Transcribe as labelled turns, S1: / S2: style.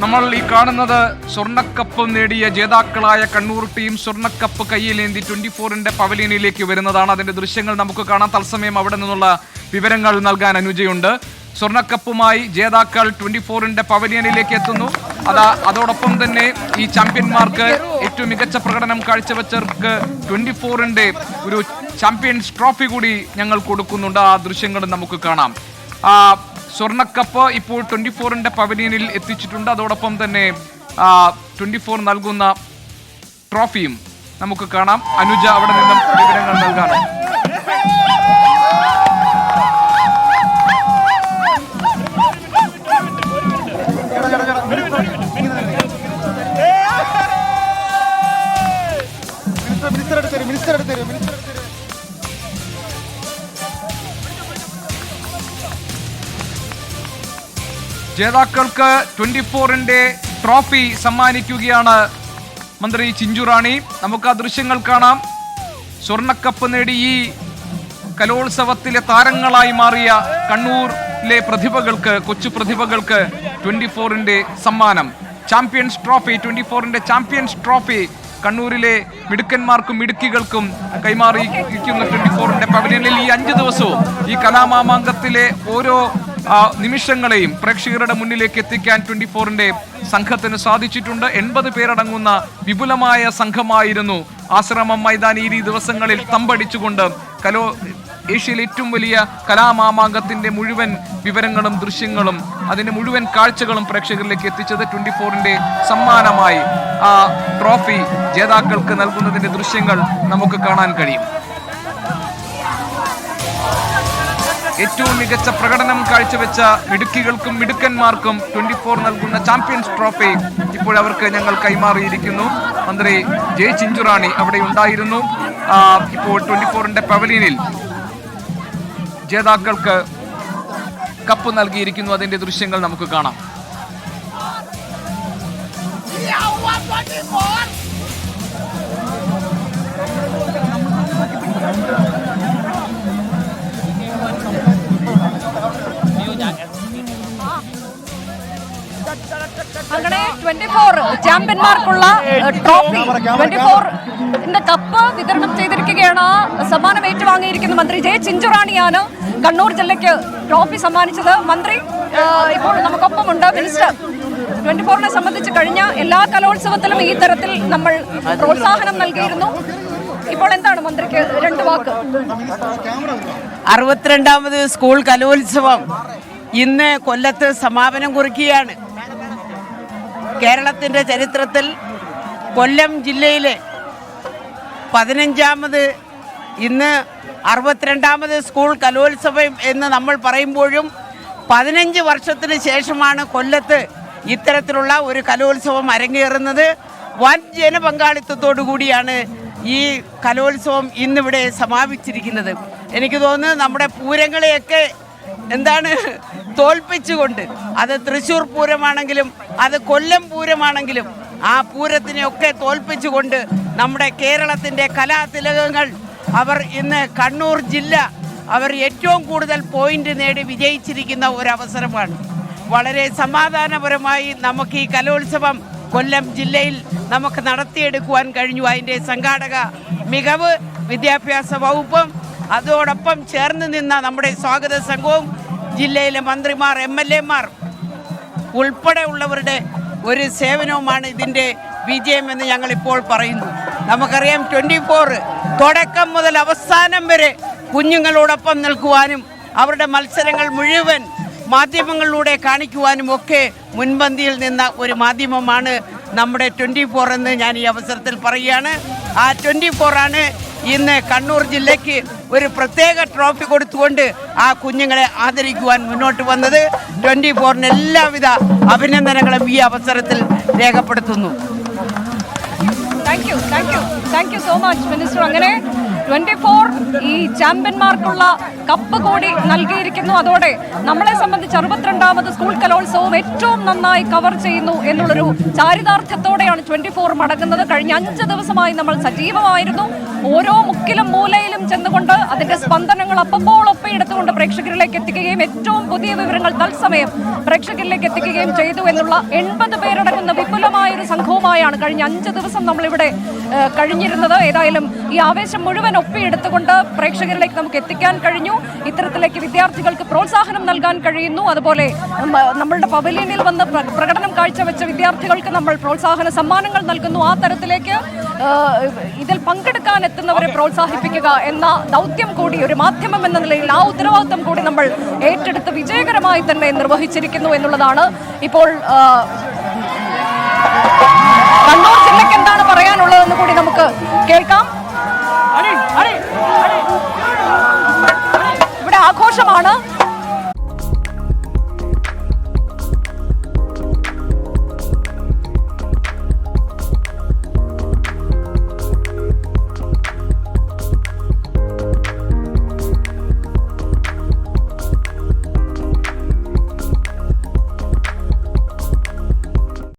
S1: നമ്മൾ ഈ കാണുന്നത് സ്വർണ്ണക്കപ്പ് നേടിയ ജേതാക്കളായ കണ്ണൂർ ടീം സ്വർണ്ണക്കപ്പ് കയ്യിലേന്തി 24ന്റെ പവലിയനിലേക്ക് വരുന്നതാണ്. അതിന്റെ ദൃശ്യങ്ങൾ നമുക്ക് കാണാം. തത്സമയം അവിടെ നിന്നുള്ള വിവരങ്ങൾ നൽകാൻ അനുജയുണ്ട്. സ്വർണ്ണക്കപ്പുമായി ജേതാക്കൾ 24ന്റെ പവലിയനിലേക്ക് എത്തുന്നു. അതോടൊപ്പം തന്നെ ഈ ചാമ്പ്യന്മാർക്ക് ഏറ്റവും മികച്ച പ്രകടനം കാഴ്ചവെച്ചവർക്ക് 24ന്റെ ഒരു ചാമ്പ്യൻസ് ട്രോഫി കൂടി ഞങ്ങൾ കൊടുക്കുന്നുണ്ട്. ആ ദൃശ്യങ്ങൾ നമുക്ക് കാണാം. സ്വർണ്ണക്കപ്പ് ഇപ്പോൾ 24ന്റെ പവലിയനിൽ എത്തിച്ചിട്ടുണ്ട്. അതോടൊപ്പം തന്നെ 24 നൽകുന്ന ട്രോഫിയും നമുക്ക് കാണാം. അനുജ അവിടെ നിന്നും വിവരങ്ങൾ നൽകാണ്. ജേതാക്കൾക്ക് 24ന്റെ ട്രോഫി സമ്മാനിക്കുകയാണ് മന്ത്രി ചിഞ്ചുറാണി. നമുക്ക് ആ ദൃശ്യങ്ങൾ കാണാം. സ്വർണ്ണക്കപ്പ് നേടി ഈ കലോത്സവത്തിലെ താരങ്ങളായി മാറിയ കണ്ണൂരിലെ പ്രതിഭകൾക്ക്, കൊച്ചു പ്രതിഭകൾക്ക് 24ന്റെ സമ്മാനം ചാമ്പ്യൻസ് ട്രോഫി. 24ന്റെ ചാമ്പ്യൻസ് ട്രോഫി കണ്ണൂരിലെ മിടുക്കന്മാർക്കും മിടുക്കികൾക്കും കൈമാറിയിരിക്കുന്ന 24ന്റെ പവലിയനിൽ ഈ 5 ദിവസവും ഈ കലാമാമാങ്കത്തിലെ ഓരോ നിമിഷങ്ങളെയും പ്രേക്ഷകരുടെ മുന്നിലേക്ക് എത്തിക്കാൻ 24ന്റെ സംഘത്തിന് സാധിച്ചിട്ടുണ്ട്. 80 പേരടങ്ങുന്ന വിപുലമായ സംഘമായിരുന്നു ആശ്രമം മൈതാനിയിൽ ഈ ദിവസങ്ങളിൽ തമ്പടിച്ചുകൊണ്ട് ഏഷ്യയിലെ ഏറ്റവും വലിയ കലാമാമാങ്കത്തിന്റെ മുഴുവൻ വിവരങ്ങളും ദൃശ്യങ്ങളും അതിന്റെ മുഴുവൻ കാഴ്ചകളും പ്രേക്ഷകരിലേക്ക് എത്തിച്ചത്. 24ന്റെ സമ്മാനമായി ആ ട്രോഫി ജേതാക്കൾക്ക് നൽകുന്നതിന്റെ ദൃശ്യങ്ങൾ നമുക്ക് കാണാൻ കഴിയും. ഏറ്റവും മികച്ച പ്രകടനം കാഴ്ചവെച്ച മിടുക്കികൾക്കും മിടുക്കന്മാർക്കും 24 നൽകുന്ന ചാമ്പ്യൻസ് ട്രോഫി ഇപ്പോൾ അവർക്ക് ഞങ്ങൾ കൈമാറിയിരിക്കുന്നു. മന്ത്രി ജെ ചിഞ്ചുറാണി അവിടെ ഉണ്ടായിരുന്നു. ഇപ്പോൾ 24ന്റെ പവലിയനിൽ ജേതാക്കൾക്ക് കപ്പ് നൽകിയിരിക്കുന്നു. അതിന്റെ ദൃശ്യങ്ങൾ നമുക്ക് കാണാം.
S2: അങ്ങനെ 24 ചാമ്പ്യന്മാർക്കുള്ള ട്രോഫി 24ന്റെ കപ്പ് വിതരണം ചെയ്തിരിക്കുകയാണ്. സമ്മാനം ഏറ്റുവാങ്ങിയിരിക്കുന്ന മന്ത്രി ജെ ചിഞ്ചുറാണിയാണ് കണ്ണൂർ ജില്ലയ്ക്ക് ട്രോഫി സമ്മാനിച്ചത്. മന്ത്രി ഇപ്പോൾ നമുക്കൊപ്പമുണ്ട്. മിനിസ്റ്റർ, 24നെ സംബന്ധിച്ച് കഴിഞ്ഞ എല്ലാ കലോത്സവത്തിലും ഈ തരത്തിൽ നമ്മൾ പ്രോത്സാഹനം നൽകിയിരുന്നു. ഇപ്പോൾ എന്താണ് മന്ത്രിക്ക് 2 വാക്ക്?
S3: 62ാമത് സ്കൂൾ കലോത്സവം ഇന്ന് കൊല്ലത്ത് സമാപനം കുറിക്കുകയാണ്. കേരളത്തിൻ്റെ ചരിത്രത്തിൽ കൊല്ലം ജില്ലയിലെ 15ാമത് ഇന്ന് 62ാമത് സ്കൂൾ കലോത്സവം എന്ന് നമ്മൾ പറയുമ്പോഴും 15 വർഷത്തിന് ശേഷമാണ് കൊല്ലത്ത് ഇത്തരത്തിലുള്ള ഒരു കലോത്സവം അരങ്ങേറുന്നത്. വൻ ജനപങ്കാളിത്തത്തോടു കൂടിയാണ് ഈ കലോത്സവം ഇന്നിവിടെ സമാപിച്ചിരിക്കുന്നത്. എനിക്ക് തോന്നുന്നു നമ്മുടെ പൂരങ്ങളെയൊക്കെ തോൽപ്പിച്ചുകൊണ്ട്, അത് തൃശ്ശൂർ പൂരമാണെങ്കിലും അത് കൊല്ലം പൂരമാണെങ്കിലും ആ പൂരത്തിനെയൊക്കെ തോൽപ്പിച്ചുകൊണ്ട് നമ്മുടെ കേരളത്തിൻ്റെ കലാതിലകങ്ങൾ അവർ ഇന്ന് കണ്ണൂർ ജില്ല അവർ ഏറ്റവും കൂടുതൽ പോയിന്റ് നേടി വിജയിച്ചിരിക്കുന്ന ഒരവസരമാണ്. വളരെ സമാധാനപരമായി നമുക്ക് ഈ കലോത്സവം കൊല്ലം ജില്ലയിൽ നമുക്ക് നടത്തിയെടുക്കുവാൻ കഴിഞ്ഞു. അതിൻ്റെ സംഘാടക മികവ് വിദ്യാഭ്യാസ വകുപ്പും അതോടൊപ്പം ചേർന്ന് നിന്ന നമ്മുടെ സ്വാഗത സംഘവും ജില്ലയിലെ മന്ത്രിമാർ, MLA മാർ ഉൾപ്പെടെ ഉള്ളവരുടെ ഒരു സേവനവുമാണ് ഇതിൻ്റെ വിജയമെന്ന് ഞങ്ങളിപ്പോൾ പറയുന്നു. നമുക്കറിയാം 24 തുടക്കം മുതൽ അവസാനം വരെ കുഞ്ഞുങ്ങളോടൊപ്പം നിൽക്കുവാനും അവരുടെ മത്സരങ്ങൾ മുഴുവൻ മാധ്യമങ്ങളിലൂടെ കാണിക്കുവാനും ഒക്കെ മുൻപന്തിയിൽ നിന്ന ഒരു മാധ്യമമാണ് നമ്മുടെ 24 എന്ന് ഞാൻ ഈ അവസരത്തിൽ പറയുകയാണ്. ആ 24 ആണ് ഇന്ന് കണ്ണൂർ ജില്ലയ്ക്ക് ഒരു പ്രത്യേക ട്രോഫി കൊടുത്തുകൊണ്ട് ആ കുഞ്ഞുങ്ങളെ ആദരിക്കുവാൻ മുന്നോട്ട് വന്നത്. 24ന് എല്ലാവിധ അഭിനന്ദനങ്ങളും ഈ അവസരത്തിൽ രേഖപ്പെടുത്തുന്നു.
S2: Thank you so much minister. അങ്ങനെ 24 ഈ ചാമ്പ്യന്മാർക്കുള്ള കപ്പ് കൂടി നൽകിയിരിക്കുന്നു. അതോടെ നമ്മളെ സംബന്ധിച്ച് 62ാമത് സ്കൂൾ കലോത്സവം ഏറ്റവും നന്നായി കവർ ചെയ്യുന്നു എന്നുള്ളൊരു ചാരിതാർത്ഥ്യത്തോടെയാണ് 24 മടങ്ങുന്നത്. കഴിഞ്ഞ 5 ദിവസമായി നമ്മൾ സജീവമായിരുന്നു. ഓരോ മുക്കിലും മൂലയിലും ചെന്നുകൊണ്ട് അതിന്റെ സ്പന്ദനങ്ങൾ അപ്പോൾ ഒപ്പയെടുത്തുകൊണ്ട് പ്രേക്ഷകരിലേക്ക് എത്തിക്കുകയും ഏറ്റവും പുതിയ വിവരങ്ങൾ തത്സമയം പ്രേക്ഷകരിലേക്ക് എത്തിക്കുകയും ചെയ്തു എന്നുള്ള 80 പേരടങ്ങുന്ന വിപുലമായ ഒരു സംഘവുമായാണ് കഴിഞ്ഞ 5 ദിവസം നമ്മളിവിടെ കഴിഞ്ഞിരുന്നത്. ഏതായാലും ഈ ആവേശം മുഴുവൻ ഒപ്പിയെടുത്തുകൊണ്ട് പ്രേക്ഷകരിലേക്ക് നമുക്ക് എത്തിക്കാൻ കഴിഞ്ഞു. ഇത്തരത്തിലേക്ക് വിദ്യാർത്ഥികൾക്ക് പ്രോത്സാഹനം നൽകാൻ കഴിയുന്നു. അതുപോലെ നമ്മളുടെ പവലിയനിൽ വന്ന് പ്രകടനം കാഴ്ചവെച്ച വിദ്യാർത്ഥികൾക്ക് നമ്മൾ പ്രോത്സാഹന സമ്മാനങ്ങൾ നൽകുന്നു. ആ തരത്തിലേക്ക് ഇതിൽ പങ്കെടുക്കാൻ എത്തുന്നവരെ പ്രോത്സാഹിപ്പിക്കുക എന്ന ദൗത്യം കൂടി ഒരു മാധ്യമം എന്ന നിലയിൽ ആ ഉത്തരവാദിത്വം കൂടി നമ്മൾ ഏറ്റെടുത്ത് വിജയകരമായി തന്നെ നിർവഹിച്ചിരിക്കുന്നു എന്നുള്ളതാണ്. ഇപ്പോൾ കണ്ണൂർ ജില്ലയ്ക്ക് എന്താണ് പറയാനുള്ളതെന്ന് കൂടി നമുക്ക് കേൾക്കാം. ഇവിടെ ആഘോഷമാണ്.